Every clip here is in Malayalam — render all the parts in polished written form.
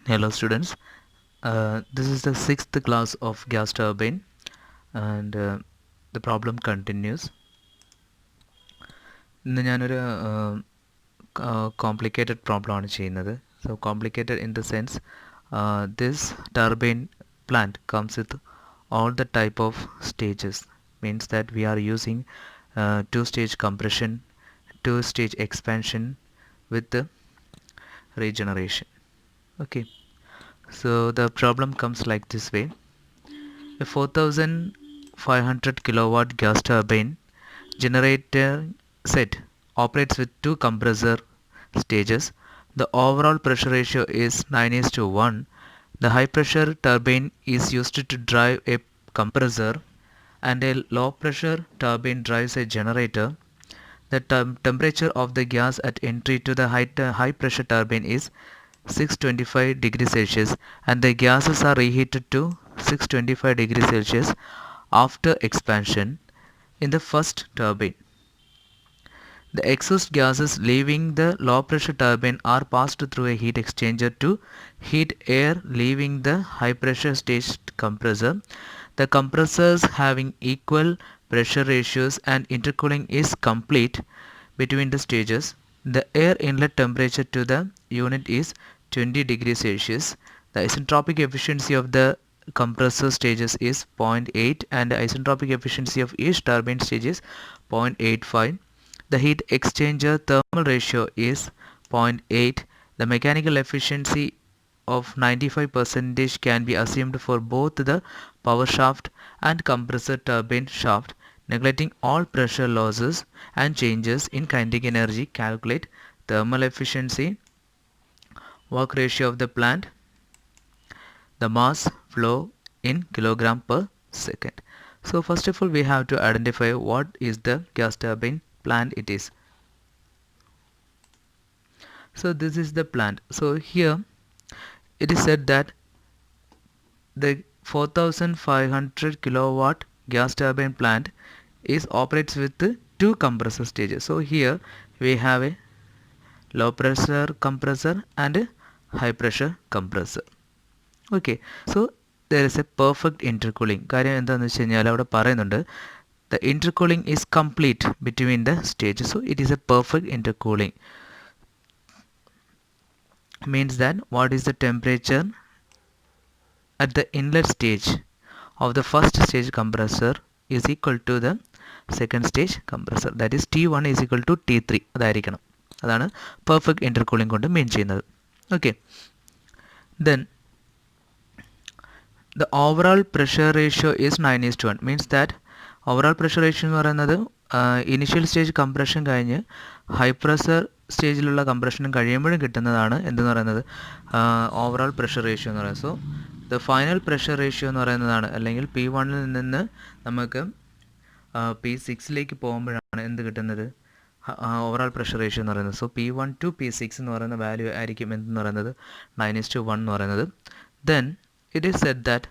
Hello students, this is the sixth class of gas turbine and the problem continues. ഇന്ന് ഞാനൊരു complicated problem ആണ് ചെയ്യുന്നത്. So complicated in the sense this turbine plant comes with all the type of stages, means that we are using two-stage compression, two-stage expansion with the regeneration. Okay, so the problem comes like this way. A 4500 kilowatt gas turbine generator set operates with two compressor stages. The overall pressure ratio is 9:1. The high pressure turbine is used to drive a compressor and a low pressure turbine drives a generator. The temperature of the gas at entry to the high pressure turbine is 625 degrees Celsius and the gases are reheated to 625 degrees Celsius after expansion in the first turbine. The exhaust gases leaving the low pressure turbine are passed through a heat exchanger to heat air leaving the high pressure stage compressor. The compressors having equal pressure ratios and intercooling is complete between the stages. The air inlet temperature to the unit is 20 degrees Celsius. The isentropic efficiency of the compressor stages is zero point 0.8 and the isentropic efficiency of each turbine stage is 0.85. The heat exchanger thermal ratio is zero point 0.8. The mechanical efficiency of 95% can be assumed for both the power shaft and compressor turbine shaft. Neglecting all pressure losses and changes in kinetic energy, calculate thermal efficiency, work ratio of the plant, the mass flow in kilogram per second. So first of all we have to identify what is the gas turbine plant it is. So this is the plant. So here it is said that the 4500 kilowatt gas turbine plant is operates with two compressor stages. So here we have a low pressure compressor and a high pressure compressor. Okay, so there is a perfect intercooling. കാര്യം എന്താണെന്ന് വെച്ച് കഴിഞ്ഞാൽ അവിടെ പറയുന്നുണ്ട് the intercooling is complete between the stages. So it is a perfect intercooling. Means that what is the temperature at the inlet stage of the first stage compressor is equal to the second stage compressor, that is T1 is equal to T3 അതായിരിക്കണം. അതാണ് പെർഫെക്റ്റ് ഇൻ്റർകൂളിംഗ് കൊണ്ട് മീൻ ചെയ്യുന്നത്. Okay, then the overall pressure ratio is 9:1, means that overall pressure ratio എന്ന് പറയുന്നത് ഇനിഷ്യൽ സ്റ്റേജ് കംപ്രഷൻ കഴിഞ്ഞ് ഹൈ പ്രഷർ സ്റ്റേജിലുള്ള കംപ്രഷനും കഴിയുമ്പോഴും കിട്ടുന്നതാണ് എന്തെന്ന് പറയുന്നത് ഓവറോൾ പ്രഷർ റേഷ്യോ എന്ന് പറയുന്നത്. So the final pressure ratio എന്ന് പറയുന്നതാണ്, അല്ലെങ്കിൽ P1 നിന്ന് നമുക്ക് P6 പോകുമ്പോഴാണ് എന്ത് കിട്ടുന്നത്, ഓവറോൾ പ്രഷർ റേഷ്യോ എന്ന് പറയുന്നത്. സോ P1 to P6 എന്ന് പറയുന്ന വാല്യൂ ആയിരിക്കും എന്തെന്ന് പറയുന്നത് 9:1 എന്ന് പറയുന്നത്. Then it is said that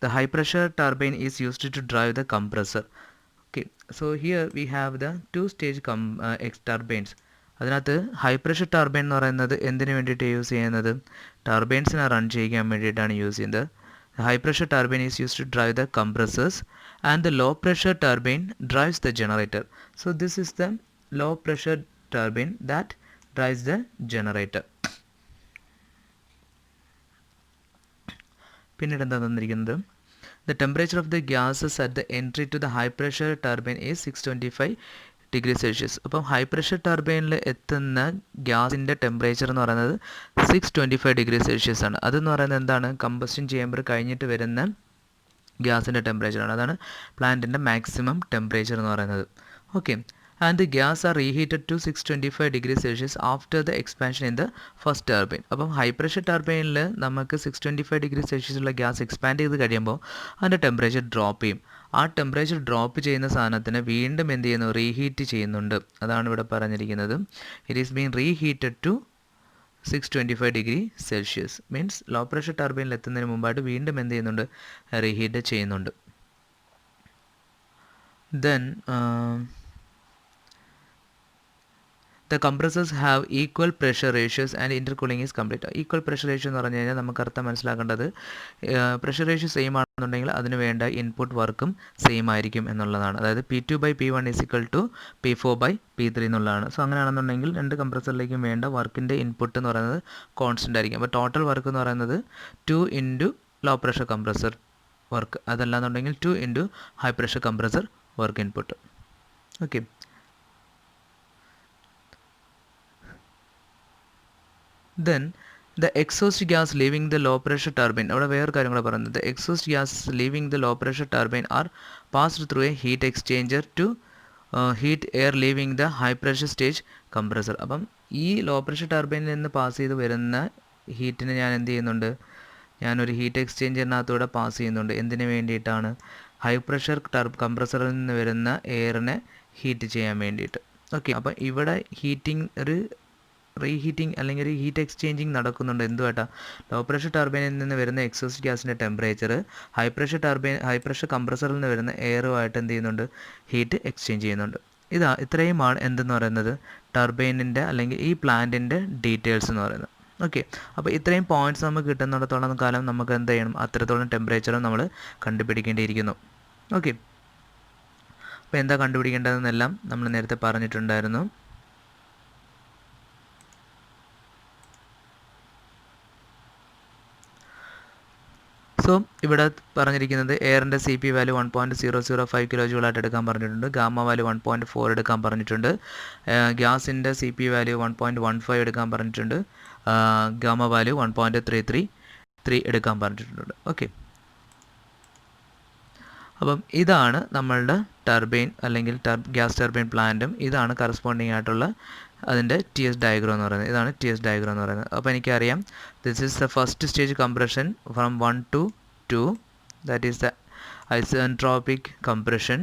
the high pressure turbine is used to drive the compressor. Okay, so here we have the two stage turbines. അതിനകത്ത് ഹൈ പ്രഷർ ടർബൈൻ എന്ന് പറയുന്നത് എന്തിനു വേണ്ടിയിട്ട് യൂസ് ചെയ്യുന്നത്, ടർബൈൻസിനെ റൺ ചെയ്യാൻ വേണ്ടിയിട്ടാണ് യൂസ് ചെയ്യുന്നത്. High pressure turbine is use to drive the compressors and the low pressure turbine drives the generator. So this is the low pressure turbine that drives the generator. പിന്നീട് എന്താ തന്നിരിക്കുന്നത്, the temperature of the gases at the entry to the high pressure turbine is 625 degree Celsius. അപ്പം ഹൈ പ്രഷർ ടർബൈനിൽ എത്തുന്ന ഗ്യാസിൻ്റെ ടെമ്പറേച്ചർ എന്ന് പറയുന്നത് 625 ഡിഗ്രി സെൽഷ്യസ് ആണ്. അതെന്ന് പറയുന്നത് എന്താണ്, കമ്പസ്റ്റൻ ചേമ്പർ കഴിഞ്ഞിട്ട് വരുന്ന ഗ്യാസിൻ്റെ ടെമ്പറേച്ചറാണ്. അതാണ് പ്ലാന്റിൻ്റെ മാക്സിമം ടെമ്പറേച്ചർ എന്ന് പറയുന്നത്. Okay, and the gas are reheated to 625 degrees Celsius after the expansion in the first turbine. അപ്പം ഹൈ പ്രഷർ ടർബൈനിൽ നമുക്ക് 625 ഡിഗ്രി സെൽഷ്യസുള്ള ഗ്യാസ് എക്സ്പാൻഡ് ചെയ്ത് കഴിയുമ്പോൾ അതിൻ്റെ ടെമ്പറേച്ചർ ഡ്രോപ്പ് ചെയ്യും. ആ ടെമ്പറേച്ചർ ഡ്രോപ്പ് ചെയ്യുന്ന സാധനത്തിന് വീണ്ടും എന്ത് ചെയ്യുന്നു, റീഹീറ്റ് ചെയ്യുന്നുണ്ട്. അതാണ് ഇവിടെ പറഞ്ഞിരിക്കുന്നത്. It is been reheated to 625 degree Celsius. Means low pressure ടർബൈനിൽ എത്തുന്നതിന് മുമ്പായിട്ട് വീണ്ടും എന്ത് ചെയ്യുന്നുണ്ട്, റീഹീറ്റ് ചെയ്യുന്നുണ്ട്. Then the compressors have equal pressure ratios and intercooling is complete. Equal pressure ratio എന്ന് പറഞ്ഞു കഴിഞ്ഞാൽ നമുക്ക് അർത്ഥം മനസ്സിലാക്കേണ്ടത് പ്രഷർ റേഷ്യോ സെയിം ആണെന്നുണ്ടെങ്കിൽ അതിന് വേണ്ട ഇൻപുട്ട് വർക്കും സെയിം ആയിരിക്കും എന്നുള്ളതാണ്. അതായത് P2/P1 is equal to P4/P3 എന്നുള്ളതാണ്. സോ അങ്ങനെയാണെന്നുണ്ടെങ്കിൽ രണ്ട് കംപ്രസറിലേക്കും വേണ്ട വർക്കിൻ്റെ ഇൻപുട്ട് എന്ന് പറയുന്നത് കോൺസ്റ്റൻ്റ് ആയിരിക്കും. അപ്പോൾ ടോട്ടൽ വർക്ക് എന്ന് പറയുന്നത് 2 into low pressure compressor work, അതല്ലാന്നുണ്ടെങ്കിൽ 2 into high pressure compressor work input. Okay, then the exhaust gas leaving the low pressure turbine, അവിടെ വേറെ കാര്യം കൂടെ പറയുന്നത്, the exhaust gas leaving the low pressure turbine are passed through a heat exchanger to heat air leaving the high pressure stage compressor. അപ്പം ഈ ലോ പ്രഷർ ടർബൈനിൽ നിന്ന് പാസ് ചെയ്ത് വരുന്ന ഹീറ്റിനെ ഞാൻ എന്ത് ചെയ്യുന്നുണ്ട്, ഞാനൊരു ഹീറ്റ് എക്സ്ചേഞ്ചറിനകത്തൂടെ പാസ് ചെയ്യുന്നുണ്ട്. എന്തിനു വേണ്ടിയിട്ടാണ്? ഹൈ പ്രഷർ കംപ്രസറിൽ നിന്ന് വരുന്ന എയറിനെ ഹീറ്റ് ചെയ്യാൻ വേണ്ടിയിട്ട്. ഓക്കെ, അപ്പം ഇവിടെ ഹീറ്റിംഗ് ഒരു റീഹീറ്റിംഗ് അല്ലെങ്കിൽ ഒരു ഹീറ്റ് എക്സ്ചേഞ്ചിങ് നടക്കുന്നുണ്ട്. എന്തുമായിട്ടാ? ലോ പ്രഷർ ടർബൈനിൽ നിന്ന് വരുന്ന എക്സോസ്റ്റ് ഗ്യാസിൻ്റെ ടെമ്പറേച്ചർ ഹൈ പ്രഷർ കംപ്രസറിൽ നിന്ന് വരുന്ന എയറുമായിട്ട് എന്ത് ചെയ്യുന്നുണ്ട്? ഹീറ്റ് എക്സ്ചേഞ്ച് ചെയ്യുന്നുണ്ട്. ഇത്രയുമാണ് എന്തെന്ന് പറയുന്നത് ടർബൈനിൻ്റെ അല്ലെങ്കിൽ ഈ പ്ലാന്റിൻ്റെ ഡീറ്റെയിൽസ് എന്ന് പറയുന്നത്. ഓക്കെ, അപ്പോൾ ഇത്രയും പോയിൻറ്റ്സ് നമുക്ക് കിട്ടുന്നിടത്തോളം കാലം നമുക്ക് എന്ത് ചെയ്യണം? അത്രത്തോളം ടെമ്പറേച്ചറും നമ്മൾ കണ്ടുപിടിക്കേണ്ടിയിരിക്കുന്നു. ഓക്കെ, അപ്പോൾ എന്താ കണ്ടുപിടിക്കേണ്ടതെന്നെല്ലാം നമ്മൾ നേരത്തെ പറഞ്ഞിട്ടുണ്ടായിരുന്നു. സോ ഇവിടെ പറഞ്ഞിരിക്കുന്നത് എയറിൻ്റെ CP വാല്യൂ 1.005 കിലോ ജൂളായിട്ട് എടുക്കാൻ പറഞ്ഞിട്ടുണ്ട്. ഗാമ വാല്യൂ 1.4 എടുക്കാൻ പറഞ്ഞിട്ടുണ്ട്. ഗ്യാസിൻ്റെ CP വാല്യൂ 1.15 എടുക്കാൻ പറഞ്ഞിട്ടുണ്ട്. ഗാമ വാല്യൂ 1.333 എടുക്കാൻ പറഞ്ഞിട്ടുണ്ട്. ഓക്കെ, അപ്പം ഇതാണ് നമ്മളുടെ ടർബൈൻ അല്ലെങ്കിൽ ഗ്യാസ് ടർബൈൻ പ്ലാന്റും ഇതാണ് കറസ്പോണ്ടിങ് ആയിട്ടുള്ള അതിൻ്റെ TS ഡയഗ്രം എന്ന് പറയുന്നത്. ഇതാണ് TS ഡയഗ്രം എന്ന് പറയുന്നത്. അപ്പോൾ എനിക്കറിയാം this is the first stage compression from 1 to 2, that is the isentropic compression.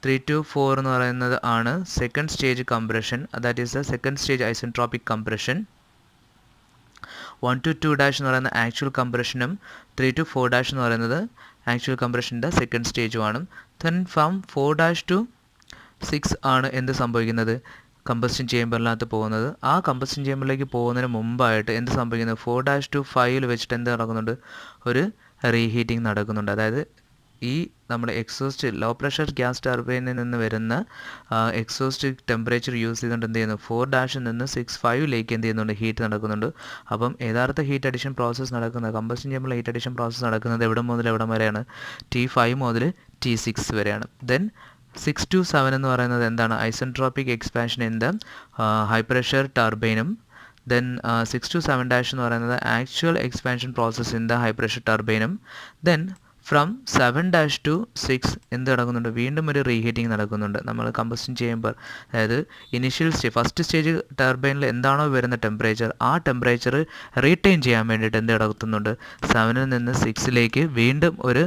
3 to 4 എന്ന് പറയുന്നത് ആണ് second stage compression, that is the second stage isentropic compression. 1 to 2' എന്ന് പറയുന്ന ആക്ച്വൽ കംപ്രഷനും 3 to 4' എന്ന് പറയുന്നത് ആക്ച്വൽ കംപ്രഷൻ്റെ സെക്കൻഡ് സ്റ്റേജുമാണ്. ദെൻ ഫ്രം 4' to 6 ആണ് എന്ത് സംഭവിക്കുന്നത്? കമ്പസ്റ്റൻ ചേമ്പറിനകത്ത് പോകുന്നത്. ആ കമ്പസ്റ്റൻ ചേമ്പറിലേക്ക് പോകുന്നതിന് മുമ്പായിട്ട് എന്ത് സംഭവിക്കുന്നത്? 4' to 5 വെച്ചിട്ട് എന്ത് നടക്കുന്നുണ്ട്? ഒരു റീഹീറ്റിംഗ് നടക്കുന്നുണ്ട്. അതായത് ഈ നമ്മുടെ എക്സോസ്റ്റ് ലോ പ്രഷർ ഗ്യാസ് ടർബൈനിൽ നിന്ന് വരുന്ന എക്സോസ്റ്റ് ടെമ്പറേച്ചർ യൂസ് ചെയ്തുകൊണ്ട് എന്ത് ചെയ്യുന്നു? 4' നിന്ന് 6.5 എന്ത് ചെയ്യുന്നുണ്ട്? ഹീറ്റ് നടക്കുന്നുണ്ട്. അപ്പം യഥാർത്ഥ ഹീറ്റ് അഡിഷൻ പ്രോസസ്സ് നടക്കുന്നത് കമ്പസ്റ്റൻ ചേമ്പറിൽ ഹീറ്റ് അഡിഷൻ പ്രോസസ്സ് നടക്കുന്നത് എവിടെ മുതൽ എവിടം വരെയാണ്? T5 മുതൽ T6 വരെയാണ്. ദെൻ 6 to 7 എന്ന് പറയുന്നത് എന്താണ്? Isentropic expansion in the high pressure ടർബൈനും. ദെൻ 6 to 7' എന്ന് പറയുന്നത് actual expansion process in the high pressure ടർബൈനും. ദെൻ ഫ്രം 7' to 6 എന്ത് നടക്കുന്നുണ്ട്? വീണ്ടും ഒരു റീഹീറ്റിംഗ് നടക്കുന്നുണ്ട്. നമ്മൾ കമ്പസ്റ്റൻ ചേമ്പർ, അതായത് ഇനിഷ്യൽ ഫസ്റ്റ് സ്റ്റേജ് ടർബൈനിൽ എന്താണോ വരുന്ന ടെമ്പറേച്ചർ ആ ടെമ്പറേച്ചർ റീറ്റെയിൻ ചെയ്യാൻ വേണ്ടിയിട്ട് എന്ത് നടക്കുന്നുണ്ട്? 7 നിന്ന് 6 വീണ്ടും ഒരു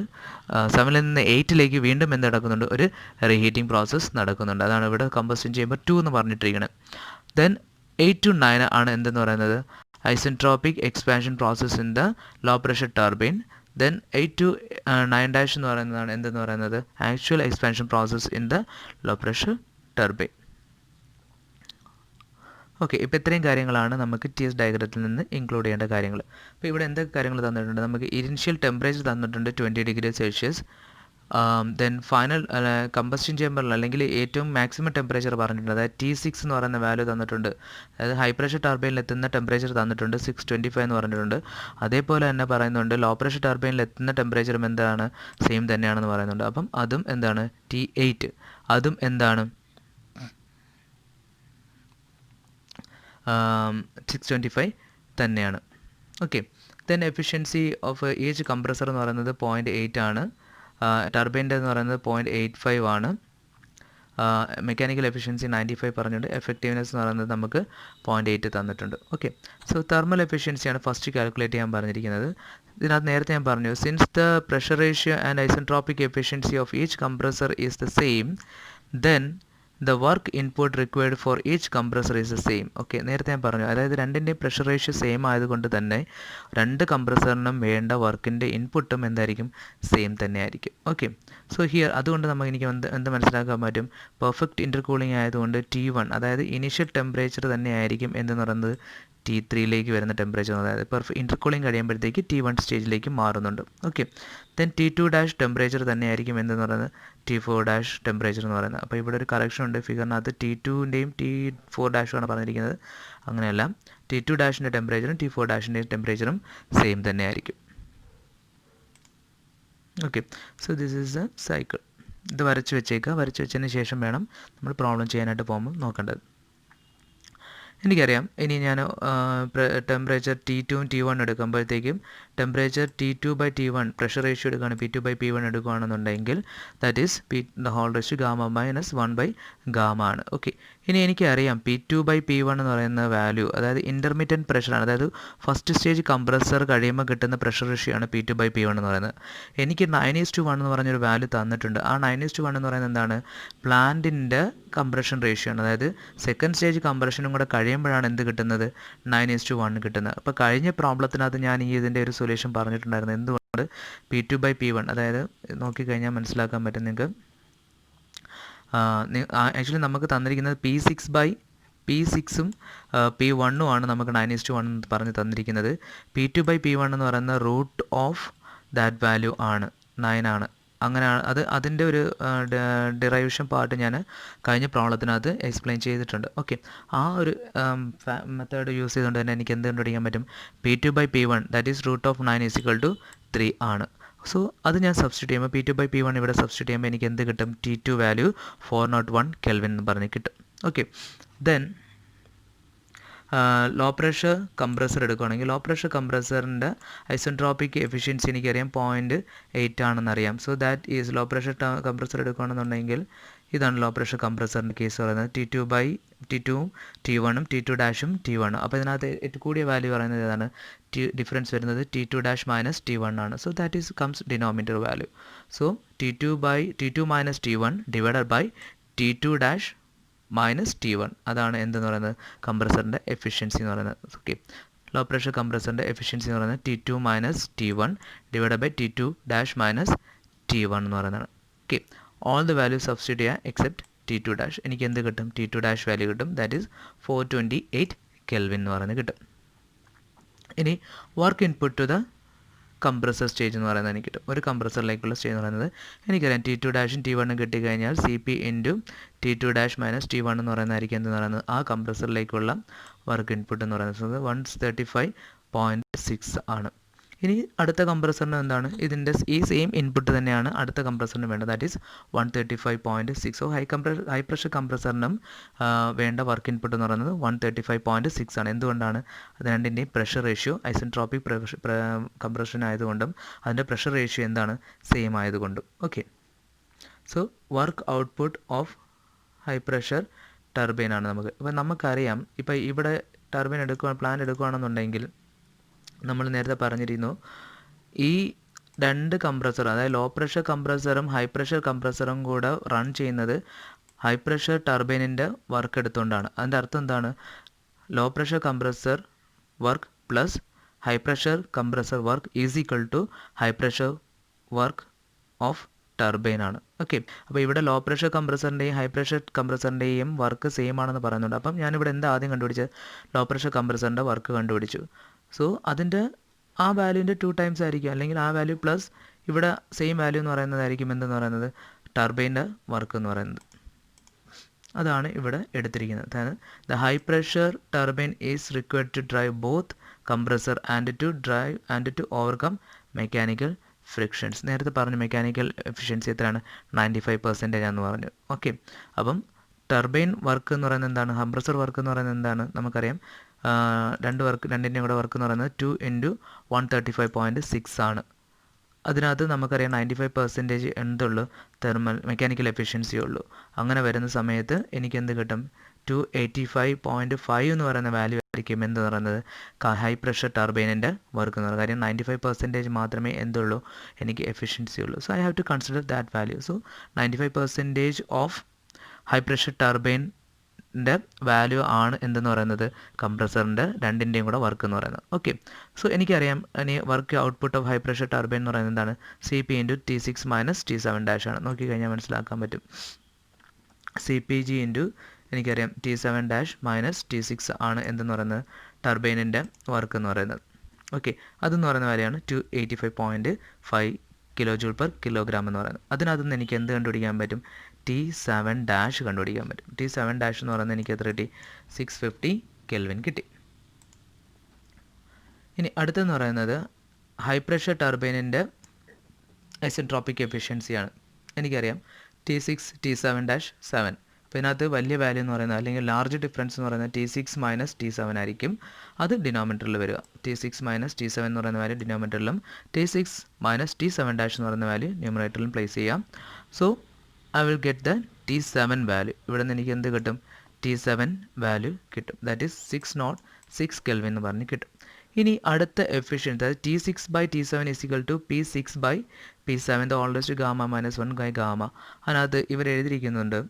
7 നിന്ന് 8 വീണ്ടും എന്ത് നടക്കുന്നുണ്ട്? ഒരു റീഹീറ്റിംഗ് പ്രോസസ്സ് നടക്കുന്നുണ്ട്. അതാണ് ഇവിടെ കമ്പസ്റ്റൻ ചേമ്പർ 2 എന്ന് പറഞ്ഞിട്ടിരിക്കുന്നത്. ദെൻ 8 to 9 ആണ് എന്തെന്ന് പറയുന്നത്? Isentropic expansion process in the low pressure turbine. Then 8 to 9' എന്ന് പറയുന്നതാണ് എന്തെന്ന് പറയുന്നത്? Actual expansion process in the low pressure turbine. Okay, ഇപ്പോൾ ഇത്രയും കാര്യങ്ങളാണ് നമുക്ക് TS ഡയഗ്രത്തിൽ നിന്ന് ഇൻക്ലൂഡ് ചെയ്യേണ്ട കാര്യങ്ങൾ. അപ്പോൾ ഇവിടെ എന്തൊക്കെ കാര്യങ്ങൾ തന്നിട്ടുണ്ട്? നമുക്ക് ഇനിഷ്യൽ ടെമ്പറേച്ചർ തന്നിട്ടുണ്ട് 20°C. ദെൻ ഫൈനൽ കമ്പസ്റ്റൻ ചേമ്പറിൽ അല്ലെങ്കിൽ ഏറ്റവും മാക്സിമം ടെമ്പറേച്ചർ പറഞ്ഞിട്ടുണ്ട്. അതായത് T6 എന്ന് പറയുന്ന വാല്യൂ തന്നിട്ടുണ്ട്. അതായത് ഹൈ പ്രഷർ ടർബൈനിൽ എത്തുന്ന ടെമ്പറേച്ചർ തന്നിട്ടുണ്ട് 625 എന്ന് പറഞ്ഞിട്ടുണ്ട്. അതേപോലെ തന്നെ പറയുന്നുണ്ട് ലോ പ്രഷർ ടർബൈനിൽ എത്തുന്ന ടെമ്പറേച്ചറും എന്താണ്? സെയിം തന്നെയാണെന്ന് പറയുന്നുണ്ട്. അപ്പം അതും എന്താണ്? T8 അതും എന്താണ്? 625 തന്നെയാണ്. Okay, then efficiency of each compressor എന്ന് പറയുന്നത് 0.8 ആണ്. ടർബൈൻ്റെ എന്ന് പറയുന്നത് 0.85 ആണ്. മെക്കാനിക്കൽ എഫിഷ്യൻസി 95 പറഞ്ഞിട്ടുണ്ട്. എഫക്റ്റീവ്നെസ് എന്ന് പറയുന്നത് നമുക്ക് 0.8 തന്നിട്ടുണ്ട്. ഓക്കെ, സോ തെർമൽ എഫിഷ്യൻസിയാണ് ഫസ്റ്റ് കാൽക്കുലേറ്റ് ചെയ്യാൻ പറഞ്ഞിരിക്കുന്നത്. ഇതിനകത്ത് നേരത്തെ ഞാൻ പറഞ്ഞു, since the pressure ratio and isentropic efficiency of each compressor is the same, then the work input required for each compressor is the same. Okay, നേരത്തെ ഞാൻ പറഞ്ഞു, അതായത് രണ്ടിൻ്റെയും പ്രഷർ റേഷ്യോ സെയിം ആയതുകൊണ്ട് തന്നെ രണ്ട് കംപ്രസറിനും വേണ്ട വർക്കിൻ്റെ ഇൻപുട്ടും എന്തായിരിക്കും, സെയിം തന്നെ ആയിരിക്കും. ഓക്കെ, സോ ഹിയർ അതുകൊണ്ട് നമുക്ക് എനിക്ക് എന്ത് മനസ്സിലാക്കാൻ പറ്റും, പെർഫെക്റ്റ് ഇൻ്റർകൂളിംഗ് ആയതുകൊണ്ട് T1 അതായത് ഇനീഷ്യൽ ടെമ്പറേച്ചർ തന്നെ ആയിരിക്കും എന്ന് പറയുന്നത് T3യിലേക്ക് വരുന്ന ടെമ്പറേച്ചർ, അതായത് പെർഫെക്റ്റ് ഇൻ്റർകൂളിംഗ് കഴിയുമ്പോഴത്തേക്ക് T1 സ്റ്റേജിലേക്ക് മാറുന്നുണ്ട്. Okay, then T2 dash temperature തന്നെ ആയിരിക്കും എന്ന് പറയുന്നത് T4 ഡാഷ് ടെമ്പറേച്ചർ എന്ന് പറയുന്നത്. അപ്പോൾ ഇവിടെ ഒരു കറക്ഷൻ ഉണ്ട് ഫിഗറിനകത്ത്, T2ൻ്റെയും T4 ഡാഷുമാണ് പറഞ്ഞിരിക്കുന്നത്. അങ്ങനെയല്ല, T2 ഡാഷിൻ്റെ ടെമ്പറേച്ചറും T4 ഡാഷിൻ്റെയും ടെമ്പറേച്ചറും സെയിം തന്നെ ആയിരിക്കും. Okay, so this is A cycle. ഇത് വരച്ച് വെച്ചേക്കുക. വരച്ച് വെച്ചതിന് ശേഷം വേണം നമ്മൾ പ്രോബ്ലം ചെയ്യാനായിട്ട് പോകുമ്പോൾ നോക്കേണ്ടത്. എനിക്കറിയാം, ഇനി ഞാൻ ടെമ്പറേച്ചർ T2ഉം T1 എടുക്കുമ്പോഴത്തേക്കും ടെമ്പറേച്ചർ T2/T1 പ്രഷർ റേഷ്യോ എടുക്കുകയാണ്, P2/P1 എടുക്കുകയാണെന്നുണ്ടെങ്കിൽ that is the whole ratio gamma minus 1/ഗാമ ആണ്. ഓക്കെ, ഇനി എനിക്കറിയാം P2/P1 എന്ന് പറയുന്ന വാല്യൂ, അതായത് ഇൻ്റർമീഡിയറ്റ് പ്രഷറാണ്, അതായത് ഫസ്റ്റ് സ്റ്റേജ് കംപ്രസർ കഴിയുമ്പോൾ കിട്ടുന്ന പ്രഷർ റേഷ്യോ ആണ് P2/P1 എന്ന് പറയുന്നത്. എനിക്ക് 9:1 എന്ന് പറഞ്ഞൊരു വാല്യൂ തന്നിട്ടുണ്ട്. ആ 9:1 എന്ന് പറയുന്നത് എന്താണ്, പ്ലാന്റിൻ്റെ കംപ്രഷൻ റേഷ്യോ ആണ്. അതായത് സെക്കൻഡ് സ്റ്റേജ് കംപ്രഷനും കൂടെ കഴിയുമ്പോഴാണ് എന്ത് കിട്ടുന്നത്, 9:1 കിട്ടുന്നത്. അപ്പോൾ കഴിഞ്ഞ പ്രോബ്ലത്തിനകത്ത് ഞാൻ ഇതിൻ്റെ ഒരു സൊല്യൂഷൻ പറഞ്ഞിട്ടുണ്ടായിരുന്നു. എന്തുകൊണ്ട് P2/P1, അതായത് നോക്കിക്കഴിഞ്ഞാൽ മനസ്സിലാക്കാൻ പറ്റും നിങ്ങൾക്ക്. ആക്ച്വലി നമുക്ക് തന്നിരിക്കുന്നത് P6ഉം P1ഉം ആണ് നമുക്ക് 9:1 എന്ന് പറഞ്ഞ് തന്നിരിക്കുന്നത്. P2/P1 എന്ന് പറയുന്ന റൂട്ട് ഓഫ് ദാറ്റ് വാല്യൂ ആണ് 9 ആണ്. അങ്ങനെയാണ് അതിൻ്റെ ഒരു ഡിറൈവേഷൻ പാർട്ട് ഞാൻ കഴിഞ്ഞ പ്രോബ്ലത്തിനകത്ത് എക്സ്പ്ലെയിൻ ചെയ്തിട്ടുണ്ട്. ഓക്കെ, ആ ഒരു മെത്തേഡ് യൂസ് ചെയ്തുകൊണ്ട് തന്നെ എനിക്ക് എന്ത് കണ്ടുപിടിക്കാൻ പറ്റും, P2/P1 that is root of 9 = 3 ആണ്. സോ അത് ഞാൻ സബ്സ്റ്റിറ്റ്യൂട്ട് ചെയ്യുമ്പോൾ P2/P1 ഇവിടെ സബ്സ്റ്റിറ്റ്യൂട്ട് ചെയ്യുമ്പോൾ എനിക്ക് എന്ത് കിട്ടും, T2 വാല്യൂ 401 കെൽവിൻ എന്ന് പറഞ്ഞ് കിട്ടും. Okay, then low pressure compressor എടുക്കുകയാണെങ്കിൽ ലോ പ്രഷർ കംപ്രസറിൻ്റെ ഐസെൻട്രോപ്പിക് എഫിഷ്യൻസി എനിക്കറിയാം 0.8 ആണെന്നറിയാം. So that is low pressure compressor എടുക്കുകയാണെന്നുണ്ടെങ്കിൽ ഇതാണ് ലോ പ്രഷർ കംപ്രസറിൻ്റെ കേസ് പറയുന്നത്. T2ഉം T1ഉം T2 ഡാഷും T1ഉം. അപ്പോൾ ഇതിനകത്ത് ഏറ്റവും കൂടിയ വാല്യൂ പറയുന്നത് ഏതാണ്, ഡിഫറൻസ് വരുന്നത് T2 ഡാഷ് മൈനസ് T1 ആണ്. So that is comes denominator value. So T2 minus T1 divided by T2 dash minus T1, അതാണ് എന്തെന്ന് പറയുന്നത്, കംപ്രസറിൻ്റെ എഫിഷ്യൻസി എന്ന് പറയുന്നത്. ഓക്കെ, ലോ പ്രഷർ കംപ്രസറിൻ്റെ എഫിഷ്യൻസി എന്ന് പറയുന്നത് T2 minus T1 divide by T2 dash minus T1 എന്ന് പറയുന്നതാണ്. Okay, all the value substitute ചെയ്യുക എക്സെപ്റ്റ് T2 ഡാഷ്. എനിക്ക് എന്ത് കിട്ടും, T2 ഡാഷ് വാല്യൂ കിട്ടും, ദാറ്റ് ഈസ് 428 കെൽവിൻ എന്ന് പറയുന്നത് കിട്ടും. ഇനി work input to the compressor stage എന്ന് പറയുന്നത് എനിക്ക് കിട്ടും. ഒരു കംപ്രസറിലേക്കുള്ള സ്റ്റേജ് എന്ന് പറയുന്നത് എനിക്കറിയാം T2 ഡാഷും T1ഉം കിട്ടിക്കഴിഞ്ഞാൽ CP into T2 dash minus T1 എന്ന് പറയുന്നതായിരിക്കും എന്ന് പറയുന്നത് ആ കംപ്രസറിലേക്കുള്ള വർക്ക് ഇൻപുട്ട് എന്ന് പറയുന്നത് 135.6 ആണ്. ഇനി അടുത്ത കംപ്രസറിന് എന്താണ്, ഇതിൻ്റെ ഈ സെയിം ഇൻപുട്ട് തന്നെയാണ് അടുത്ത കംപ്രസറിന് വേണ്ടത്, that is 135.6. So high pressure കംപ്രസറിനും വേണ്ട വർക്ക് ഇൻപുട്ട് എന്ന് പറയുന്നത് 135.6 ആണ്. എന്തുകൊണ്ടാണ്, അത് രണ്ടിൻ്റെയും പ്രഷർ റേഷ്യോ ഐസെൻട്രോപ്പിക് കംപ്രഷൻ ആയതുകൊണ്ടും അതിൻ്റെ പ്രഷർ റേഷ്യോ എന്താണ്, സെയിം ആയതുകൊണ്ടും. Okay, so work output of high pressure turbine ആണ് നമുക്ക്. അപ്പോൾ നമുക്കറിയാം, ഇപ്പോൾ ഇവിടെ ടർബൈൻ പ്ലാൻ എടുക്കുകയാണെന്നുണ്ടെങ്കിൽ നമ്മൾ നേരത്തെ പറഞ്ഞിരുന്നു, ഈ രണ്ട് കംപ്രസർ, അതായത് ലോ പ്രഷർ കംപ്രസറും ഹൈ പ്രഷർ കംപ്രസറും കൂടെ റൺ ചെയ്യുന്നത് ഹൈ പ്രഷർ ടർബൈനിൻ്റെ വർക്ക് എടുത്തുകൊണ്ടാണ്. അതിൻ്റെ അർത്ഥം എന്താണ്, low pressure compressor work plus high pressure compressor work is equal to high pressure work of turbine ആണ്. ഓക്കെ, അപ്പോൾ ഇവിടെ ലോ പ്രഷർ കംപ്രസറിൻ്റെയും ഹൈ പ്രഷർ കംപ്രസറിൻ്റെയും വർക്ക് സെയിം ആണെന്ന് പറയുന്നുണ്ട്. അപ്പം ഞാനിവിടെ എന്താ ആദ്യം കണ്ടുപിടിച്ചത്, ലോ പ്രഷർ കംപ്രസറിൻ്റെ വർക്ക് കണ്ടുപിടിച്ചു. സോ അതിൻ്റെ ആ വാല്യൂൻ്റെ 2 ടൈംസ് ആയിരിക്കും, അല്ലെങ്കിൽ ആ വാല്യൂ പ്ലസ് ഇവിടെ സെയിം വാല്യൂ എന്ന് പറയുന്നതായിരിക്കും എന്തെന്ന് പറയുന്നത്, ടർബൈൻ്റെ വർക്ക് എന്ന് പറയുന്നത്. അതാണ് ഇവിടെ എടുത്തിരിക്കുന്നത്. അതായത് the high pressure turbine is required to drive both compressor and to overcome mechanical frictions. നേരത്തെ പറഞ്ഞു മെക്കാനിക്കൽ എഫിഷ്യൻസി എത്രയാണ്, 95% ആണെന്ന് പറഞ്ഞു. ഓക്കെ, അപ്പം ടർബൈൻ വർക്ക് എന്ന് പറയുന്നത് എന്താണ്, കംപ്രസർ വർക്ക് എന്ന് പറയുന്നത് എന്താണ്, നമുക്കറിയാം രണ്ടിൻ്റെയും കൂടെ വർക്ക് എന്ന് പറയുന്നത് 2 × 135.6 ആണ്. അതിനകത്ത് നമുക്കറിയാം 95% എന്തുള്ളൂ, മെക്കാനിക്കൽ എഫിഷ്യൻസി ഉള്ളൂ. അങ്ങനെ വരുന്ന സമയത്ത് എനിക്ക് എന്ത് കിട്ടും, 285.5 എന്ന് പറയുന്ന വാല്യൂ ആയിരിക്കും എന്ത് പറയുന്നത്, ഹൈ പ്രഷർ ടർബൈനിൻ്റെ വർക്ക് എന്ന് പറയുന്നത്. കാര്യം 95% മാത്രമേ എന്തുള്ളൂ, എനിക്ക് എഫിഷ്യൻസി ഉള്ളൂ. So I have to consider that value. So 95% of high pressure ടർബൈൻ്റെ വാല്യൂ ആണ് എന്തെന്ന് പറയുന്നത് കംപ്രസറിൻ്റെ രണ്ടിൻ്റെയും കൂടെ വർക്ക് എന്ന് പറയുന്നത്. ഓക്കെ, സോ എനിക്കറിയാം ഇനി work output of high pressure turbine എന്ന് പറയുന്നത് എന്താണ് C P into T6 minus T7 dash ആണ്. നോക്കിക്കഴിഞ്ഞാൽ മനസ്സിലാക്കാൻ പറ്റും. സി പി ജി ഇൻറ്റു എനിക്കറിയാം T7 ഡാഷ് മൈനസ് T6 ആണ് എന്തെന്ന് പറയുന്നത് ടർബൈനിൻ്റെ വർക്ക് എന്ന് പറയുന്നത്. ഓക്കെ, അതെന്ന് പറയുന്ന വാല്യൂയാണ് 285.5 കിലോ ജൂൾ പെർ കിലോഗ്രാം എന്ന് പറയുന്നത്. അതിനകത്ത് നിന്ന് എനിക്ക് എന്ത് കണ്ടുപിടിക്കാൻ പറ്റും T7 ഡാഷ് കണ്ടുപിടിക്കാൻ പറ്റും. T7 ഡാഷ് എന്ന് പറയുന്നത് എനിക്ക് എത്ര കിട്ടി 650 കെൽവിൻ കിട്ടി. ഇനി അടുത്തെന്ന് പറയുന്നത് ഹൈ പ്രഷർ ടർബൈനിൻ്റെ ഐസെൻട്രോപ്പിക് എഫിഷ്യൻസിയാണ്. എനിക്കറിയാം T6 T7 ഡാഷ് 7. അപ്പോൾ ഇതിനകത്ത് വലിയ വാല്യൂ എന്ന് പറയുന്നത് അല്ലെങ്കിൽ ലാർജ് ഡിഫറൻസ് എന്ന് പറയുന്നത് T6 മൈനസ് T7 ആയിരിക്കും. അത് ഡിനോമിനേറ്ററിൽ വരിക. T6 മൈനസ് T7 എന്ന് പറയുന്ന value ഡിനോമിനേറ്ററിലും T6 minus T7 dash എന്ന് പറയുന്ന വാല്യൂ ന്യൂമറേറ്ററിലും പ്ലേസ് ചെയ്യാം. So I will get the T7 value. ഇവിടെ നിന്ന് എനിക്ക് എന്ത് കിട്ടും T7 വാല്യൂ കിട്ടും. ദാറ്റ് ഈസ് 606 കെൽവിൻ എന്ന് പറഞ്ഞ് കിട്ടും. ഇനി അടുത്ത എഫിഷ്യൻസി അതായത് T6/T7 equal to P6/P7 the whole raised to gamma minus 1 by gamma. അതിനകത്ത് ഇവർ എഴുതിയിരിക്കുന്നുണ്ട്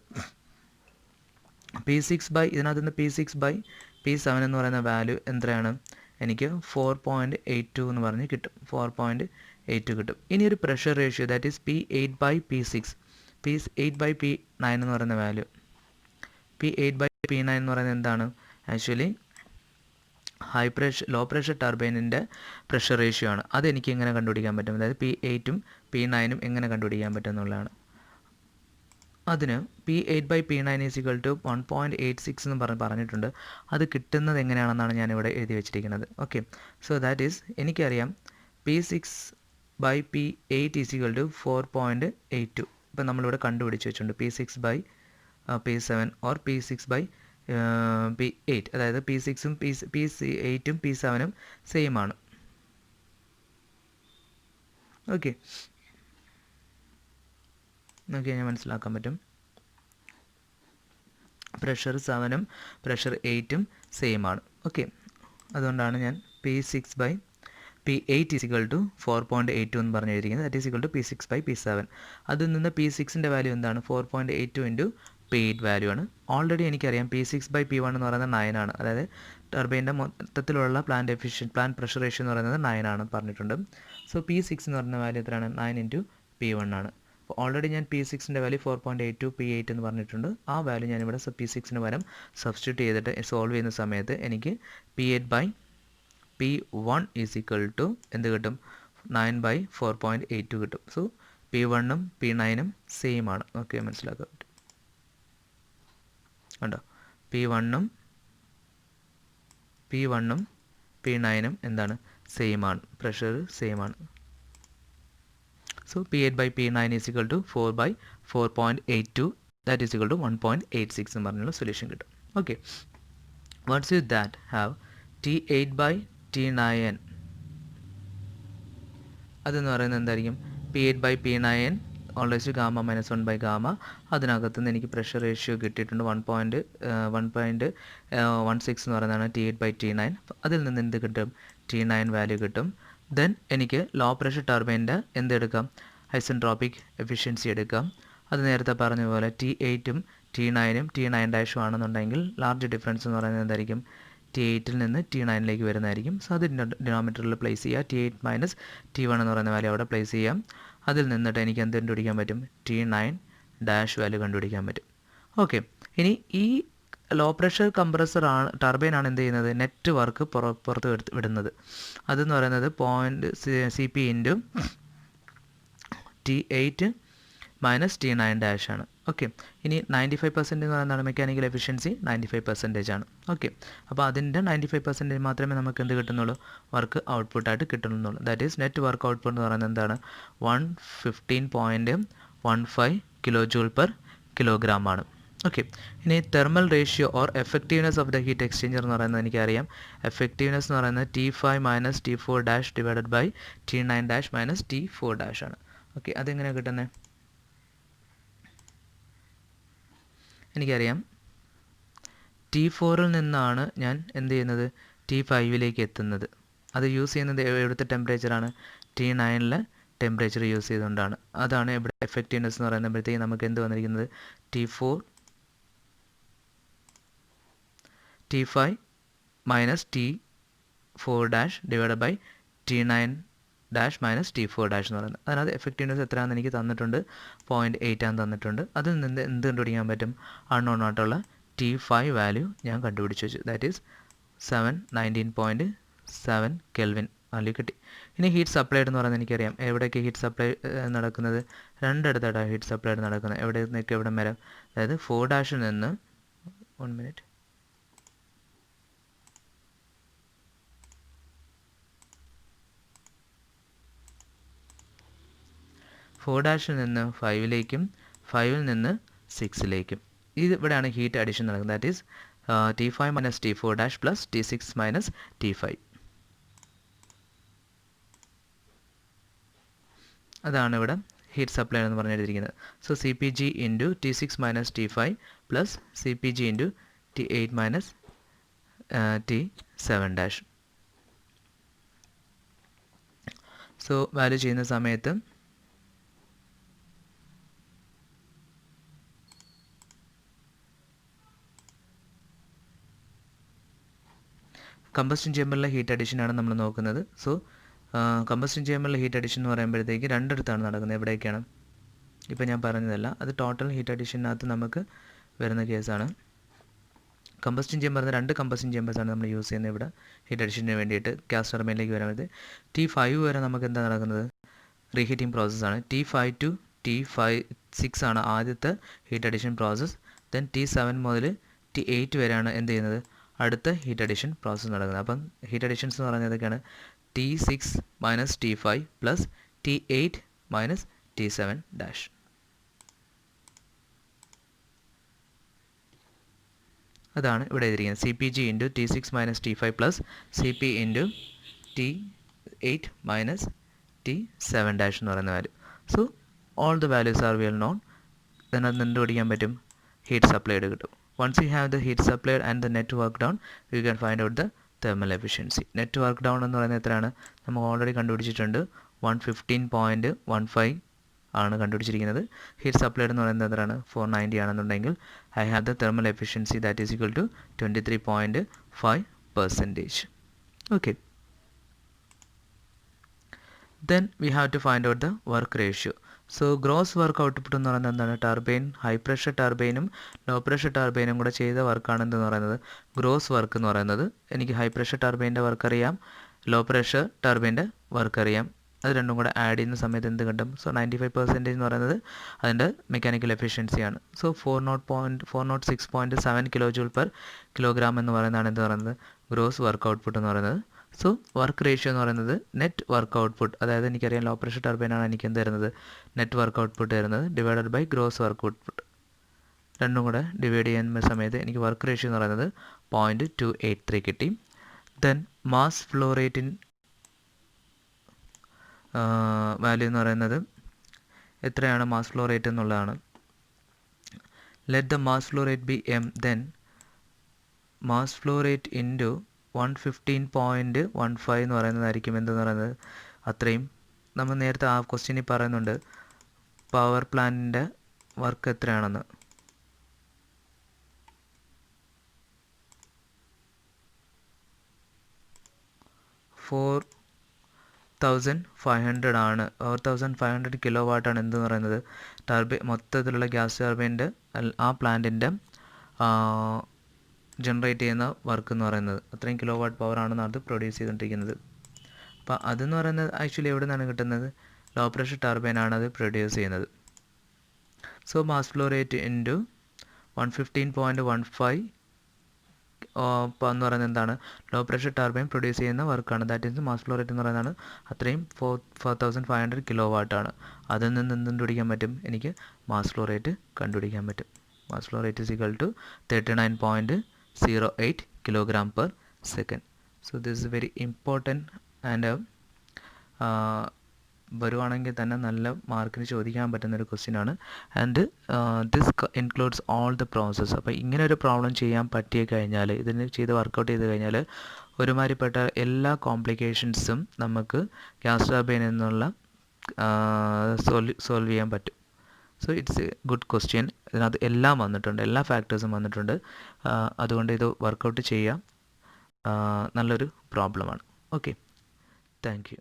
ഇതിനകത്ത് നിന്ന് P6/P7 എന്ന് പറയുന്ന വാല്യൂ എത്രയാണ് എനിക്ക് 4.82 എന്ന് പറഞ്ഞ് കിട്ടും. 4.82 കിട്ടും. ഇനി ഒരു pressure ratio that is P8/P6 P8/P9 എന്ന് പറയുന്ന വാല്യൂ P8/P9 എന്ന് പറയുന്നത് എന്താണ് actually high pressure low pressure ടർബൈനിൻ്റെ പ്രഷർ റേഷ്യോ ആണ്. അതെനിക്ക് എങ്ങനെ കണ്ടുപിടിക്കാൻ പറ്റും, അതായത് P8ഉം P9ഉം എങ്ങനെ കണ്ടുപിടിക്കാൻ പറ്റും എന്നുള്ളതാണ്. അതിന് P8/P9 ഈക്വൽ ടു 1.86 എന്ന് പറഞ്ഞിട്ടുണ്ട്. അത് കിട്ടുന്നത് എങ്ങനെയാണെന്നാണ് ഞാനിവിടെ എഴുതി വെച്ചിരിക്കുന്നത്. ഓക്കെ, സോ ദാറ്റ് ഈസ് എനിക്കറിയാം P6/P8 ഈക്വൽ ടു 4.82. ഇപ്പം നമ്മളിവിടെ കണ്ടുപിടിച്ച് വെച്ചിട്ടുണ്ട് P6/P7 ഓർ P6/P8. അതായത് P6ഉം P8ഉം P7ഉം സെയിം ആണ്. ഓക്കെ, നോക്കിയാൽ ഞാൻ മനസ്സിലാക്കാൻ പറ്റും പ്രഷർ 7ഉം പ്രഷർ 8ഉം സെയിം ആണ്. ഓക്കെ, അതുകൊണ്ടാണ് ഞാൻ P6/P8 ഈക്വൽ ടു 4.82 എന്ന് പറഞ്ഞ് എഴുതിയിരിക്കുന്നത്. That is equal to P6/P7. അതിൽ നിന്ന് P6ൻ്റെ വാല്യൂ എന്താണ് 4.82 ഇൻറ്റു P8 വാല്യൂ ആണ്. ഓൾറെഡി എനിക്കറിയാം P6/P1 എന്ന് പറയുന്നത് 9 ആണ്. അതായത് ടർബൈൻ്റെ മൊത്തത്തിലുള്ള പ്ലാന്റ് പ്രഷർ റേഷ്യോ എന്ന് പറയുന്നത് 9 ആണ് പറഞ്ഞിട്ടുണ്ട്. സോ P6 എന്ന് പറയുന്ന വാല്യൂ എത്രയാണ് 9 ഇൻറ്റു P1 ആണ്. അപ്പോൾ ഓൾറെഡി ഞാൻ P6ൻ്റെ വാല്യൂ 4.82 P8 എന്ന് പറഞ്ഞിട്ടുണ്ട്. ആ വാല്യൂ ഞാനിവിടെ P6ന് പകരം സബ്സ്റ്റിറ്റ്യൂട്ട് ചെയ്തിട്ട് സോൾവ് ചെയ്യുന്ന സമയത്ത് എനിക്ക് P8/P1 ഈസ് ഈക്വൽ ടു എന്ത് കിട്ടും 9/4.82 കിട്ടും. സോ P1ഉം P9ഉം സെയിം ആണ്. ഓക്കെ, മനസ്സിലാക്കാൻ പറ്റും കണ്ടോ. P1ഉം P9ഉം എന്താണ് സെയിം ആണ്, പ്രഷർ സെയിം ആണ്. So P8/P9 is equal to 4/4.82, that is equal to 1.86 എന്ന് പറഞ്ഞുള്ള സൊല്യൂഷൻ കിട്ടും. Okay, once you that have T8/T9 അതെന്ന് പറയുന്നത് എന്തായിരിക്കും P8/P9 whole raise gamma minus 1 by gamma. അതിനകത്ത് നിന്ന് എനിക്ക് പ്രഷർ റേഷ്യോ കിട്ടിയിട്ടുണ്ട് 1.16 എന്ന് പറയുന്നതാണ് T8/T9. അതിൽ നിന്ന് എന്ത് കിട്ടും T9 വാല്യൂ കിട്ടും. ദെൻ എനിക്ക് ലോ പ്രഷർ ടർബൈൻ്റെ എന്തെടുക്കാം ഐസെൻട്രോപ്പിക് എഫിഷ്യൻസി എടുക്കാം. അത് നേരത്തെ പറഞ്ഞ പോലെ T8ഉം T9ഉം T9 ഡാഷും ആണെന്നുണ്ടെങ്കിൽ ലാർജ് ഡിഫറൻസ് എന്ന് പറയുന്നത് എന്തായിരിക്കും T8ൽ നിന്ന് T9ലേക്ക് വരുന്നതായിരിക്കും. സോ അത് ഡിനോമിനേറ്ററിൽ പ്ലേസ് ചെയ്യുക. T8 മൈനസ് T1 എന്ന് പറയുന്ന വാല്യൂ അവിടെ പ്ലേസ് ചെയ്യാം. അതിൽ നിന്നിട്ട് എനിക്ക് എന്ത് കണ്ടുപിടിക്കാൻ പറ്റും T9 ഡാഷ് വാല്യൂ കണ്ടുപിടിക്കാൻ പറ്റും. ഓക്കെ, ഇനി ഈ ലോ പ്രഷർ കംപ്രസർ ആണ് ടർബൈനാണ് എന്ത് ചെയ്യുന്നത് നെറ്റ് വർക്ക് പുറത്ത് വിടുന്നത്. അതെന്ന് പറയുന്നത് CP into T8 minus T9 dash ആണ്. ഓക്കെ, ഇനി 95% എന്ന് പറയുന്നതാണ് മെക്കാനിക്കൽ എഫിഷ്യൻസി 95% ആണ്. ഓക്കെ, അപ്പോൾ അതിൻ്റെ 95% മാത്രമേ നമുക്ക് എന്ത് കിട്ടുന്നുള്ളൂ വർക്ക് ഔട്ട്പുട്ടായിട്ട് കിട്ടുന്നുള്ളൂ. That is net work output എന്ന് പറയുന്നത് എന്താണ് 115.15 കിലോ ജൂൾ പെർ കിലോഗ്രാം ആണ്. ഓക്കെ, ഇനി thermal ratio or effectiveness of the heat exchanger എന്ന് പറയുന്നത് എനിക്കറിയാം എഫക്റ്റീവ്നെസ് എന്ന് പറയുന്നത് T5 minus T4 dash divided by T9 dash minus T4 dash ആണ്. ഓക്കെ, അതെങ്ങനെയാണ് കിട്ടുന്നത് എനിക്കറിയാം T4ൽ നിന്നാണ് ഞാൻ എന്ത് ചെയ്യുന്നത് T5ലേക്ക് എത്തുന്നത്. അത് യൂസ് ചെയ്യുന്നത് എവിടുത്തെ ടെമ്പറേച്ചറാണ് T9ലെ ടെമ്പറേച്ചർ യൂസ് ചെയ്തുകൊണ്ടാണ്. അതാണ് ഇവിടെ എഫക്റ്റീവ്നെസ് എന്ന് പറയുമ്പോഴത്തേക്ക് നമുക്ക് എന്ത് വന്നിരിക്കുന്നത് T4 T5 minus T4 dash divided by T9 dash minus T4 dash എന്ന് പറയുന്നത്. അതിനകത്ത് എഫക്റ്റീവ്നെസ് എത്രയാണെന്ന് എനിക്ക് തന്നിട്ടുണ്ട്, 0.8 ആണ് തന്നിട്ടുണ്ട്. അതിൽ നിന്ന് എന്ത് കണ്ടുപിടിക്കാൻ പറ്റും? അൺനോൺ ആയിട്ടുള്ള T5 വാല്യൂ ഞാൻ കണ്ടുപിടിച്ച് വെച്ചു. ദാറ്റ് ഈസ് 19.7 കെൽവിൻ വാല്യൂ കിട്ടി. ഇനി ഹീറ്റ് സപ്ലൈഡ് എന്ന് പറയുന്നത് എനിക്കറിയാം. എവിടെയൊക്കെ ഹീറ്റ് സപ്ലൈ നടക്കുന്നത്? രണ്ടിടത്താണ് ഹീറ്റ് സപ്ലൈഡ് നടക്കുന്നത്. എവിടെ നിന്നൊക്കെ എവിടെ വരെ? അതായത് 4 ഡാഷിൽ നിന്ന് 1 മിനിറ്റ് 4 ഡാഷിൽ നിന്ന് 5ലേക്കും 5ൽ നിന്ന് 6ലേക്കും. ഇത് ഇവിടെയാണ് ഹീറ്റ് അഡിഷൻ നടക്കുന്നത്. That is T5 minus T4 dash plus T6 minus T5. അതാണ് ഇവിടെ ഹീറ്റ് സപ്ലൈ എന്ന് പറഞ്ഞിരിക്കുന്നത്. So CPG into T6 minus T5 plus CPG into T8 minus T7 dash. So value ചെയ്യുന്ന സമയത്ത് കമ്പസ്റ്റൻ ചേമ്പറിലെ ഹീറ്റ് അഡിഷനാണ് നമ്മൾ നോക്കുന്നത്. സോ കമ്പസ്റ്റൻ ചേമ്പറിലെ ഹീറ്റ് അഡിഷൻ എന്ന് പറയുമ്പോഴത്തേക്ക് രണ്ടിടത്താണ് നടക്കുന്നത്. എവിടെയൊക്കെയാണ്? ഇപ്പോൾ ഞാൻ പറഞ്ഞതല്ല, അത് ടോട്ടൽ ഹീറ്റ് അഡിഷനകത്ത് നമുക്ക് വരുന്ന കേസാണ്. കമ്പസ്റ്റൻ ചേമ്പറിന് 2 കമ്പസ്റ്റൻ ചേമ്പേഴ്സാണ് നമ്മൾ യൂസ് ചെയ്യുന്നത് ഇവിടെ ഹീറ്റ് അഡിഷന് വേണ്ടിയിട്ട്. ഗ്യാസ് ടർബൈനിലേക്ക് വരുമ്പോൾ T5 വരെ നമുക്ക് എന്താ നടക്കുന്നത്? റീഹീറ്റിംഗ് പ്രോസസ്സാണ്. T5 to T6 ആണ് ആദ്യത്തെ heat addition process. Then T7 മുതൽ T8 വരെയാണ് എന്ത് ചെയ്യുന്നത്? അടുത്ത ഹീറ്റ് അഡിഷൻ പ്രോസസ്സ് നടക്കുന്നത്. അപ്പം ഹീറ്റ് അഡിഷൻസ് എന്ന് പറയുന്നത് ഏതൊക്കെയാണ്? T6 minus T5 plus T8 minus T7 dash. അതാണ് ഇവിടെ എഴുതിയിരിക്കുന്നത്. CPG into T6 minus T5 plus CP into T8 minus T7 dash എന്ന് പറയുന്ന value. So all the values are well known. ഇതിനകത്ത് നിന്ന് കണ്ടുപിടിക്കാൻ പറ്റും ഹീറ്റ് സപ്ലൈഡ് കിട്ടും. Once you have the heat supplied and the net work done, you can find out the thermal efficiency. Net work down എന്ന് പറയുന്നത് എത്രയാണ്? നമ്മൾ ഓൾറെഡി കണ്ടുപിടിച്ചിട്ടുണ്ട്. 115.15 ആണ് കണ്ടുപിടിച്ചിരിക്കുന്നത്. ഹീറ്റ് സപ്ലൈഡ് എന്ന് പറയുന്നത് എത്രയാണ്? 490 ആണെന്നുണ്ടെങ്കിൽ I have the thermal efficiency that is equal to 23.5%. Okay. Then we have to find out the work ratio. So gross work output എന്ന് പറയുന്നത് എന്താണ്? ടർബൈൻ ഹൈ പ്രഷർ ടർബൈനും ലോ പ്രഷർ ടർബൈനും കൂടെ ചെയ്ത വർക്കാണ് എന്തെന്ന് പറയുന്നത് ഗ്രോസ് വർക്ക് എന്ന് പറയുന്നത്. എനിക്ക് ഹൈ പ്രഷർ ടർബൈൻ്റെ വർക്ക് അറിയാം, ലോ പ്രഷർ ടർബൈൻ്റെ വർക്ക് അറിയാം. അത് രണ്ടും കൂടെ ആഡ് ചെയ്യുന്ന സമയത്ത് എന്ത് കിട്ടും? സോ 95% എന്ന് പറയുന്നത് അതിൻ്റെ മെക്കാനിക്കൽ എഫിഷ്യൻസിയാണ്. So 406.7 kilo joule per kilogram എന്ന് പറയുന്നതാണ് എന്ത് പറയുന്നത് ഗ്രോസ് വർക്ക് ഔട്ട്പുട്ട് എന്ന് പറയുന്നത്. സോ വർക്ക് റേഷ്യോ എന്ന് പറയുന്നത് നെറ്റ് വർക്ക് ഔട്ട്പുട്ട്, അതായത് എനിക്കറിയാം ലോ പ്രഷർ ടർബൈനാണ് എനിക്ക് എന്ത് തരുന്നത്? നെറ്റ് വർക്ക് ഔട്ട്പുട്ട് തരുന്നത് divided by gross work output. രണ്ടും കൂടെ ഡിവൈഡ് ചെയ്യുന്ന സമയത്ത് എനിക്ക് വർക്ക് റേഷ്യോ എന്ന് പറയുന്നത് 0.283 കിട്ടി. ദെൻ മാസ് ഫ്ലോ റേറ്റിൻ വാല്യൂ എന്ന് പറയുന്നത് എത്രയാണ്? മാസ് ഫ്ലോ റേറ്റ് എന്നുള്ളതാണ്. Let the mass flow rate B m, then mass flow rate into 115.15 എന്ന് പറയുന്നതായിരിക്കും എന്തെന്ന് പറയുന്നത് അത്രയും. നമ്മൾ നേരത്തെ ആ ക്വസ്റ്റ്യനിൽ പറയുന്നുണ്ട് പവർ പ്ലാന്റിൻ്റെ വർക്ക് എത്രയാണെന്ന്. 4500 ആണ്. 4500 കിലോ വാട്ടാണ് എന്തെന്ന് പറയുന്നത് മൊത്തത്തിലുള്ള ഗ്യാസ് ടർബൈൻ്റെ ആ പ്ലാന്റിൻ്റെ ജനറേറ്റ് ചെയ്യുന്ന വർക്ക് എന്ന് പറയുന്നത്. അത്രയും കിലോ വാട്ട് പവർ ആണെന്ന് അത് പ്രൊഡ്യൂസ് ചെയ്തുകൊണ്ടിരിക്കുന്നത്. അപ്പോൾ അതെന്ന് പറയുന്നത് ആക്ച്വലി എവിടെ നിന്നാണ് കിട്ടുന്നത്? ലോ പ്രഷർ ടർബൈനാണ് അത് പ്രൊഡ്യൂസ് ചെയ്യുന്നത്. So mass flow rate into 115.15 എന്ന് പറയുന്നത് എന്താണ്? ലോ പ്രഷർ ടർബൈൻ പ്രൊഡ്യൂസ് ചെയ്യുന്ന വർക്കാണ്. That is mass flow rate എന്ന് പറയുന്നതാണ് അത്രയും 4500 കിലോ വാട്ടാണ്. അതിൽ നിന്ന് എന്ത് കണ്ടുപിടിക്കാൻ പറ്റും? എനിക്ക് മാസ് ഫ്ലോ റേറ്റ് കണ്ടുപിടിക്കാൻ പറ്റും. Mass flow rate is equal to 39.08 kilogram per second. So this is very important and വരുവാണെങ്കിൽ തന്നെ നല്ല മാർക്കിന് ചോദിക്കാൻ പറ്റുന്നൊരു ക്വസ്റ്റ്യൻ ആണ്. And this includes all the process. അപ്പോൾ ഇങ്ങനെ ഒരു പ്രോബ്ലം ചെയ്യാൻ പറ്റിയ കഴിഞ്ഞാൽ, ഇതിന് ചെയ്ത് വർക്കൗട്ട് ചെയ്ത് കഴിഞ്ഞാൽ ഒരുമാതിരിപ്പെട്ട എല്ലാ കോംപ്ലിക്കേഷൻസും നമുക്ക് ഗ്യാസ് ടർബൈനിൽ നിന്നുള്ള സോൾവ് ചെയ്യാൻ പറ്റും. So it's A good question. ഇതിനകത്ത് എല്ലാം വന്നിട്ടുണ്ട്, എല്ലാ ഫാക്ടേഴ്സും വന്നിട്ടുണ്ട്. അതുകൊണ്ട് ഇത് വർക്കൗട്ട് ചെയ്യാം. നല്ലൊരു പ്രോബ്ലമാണ്. Okay, thank U.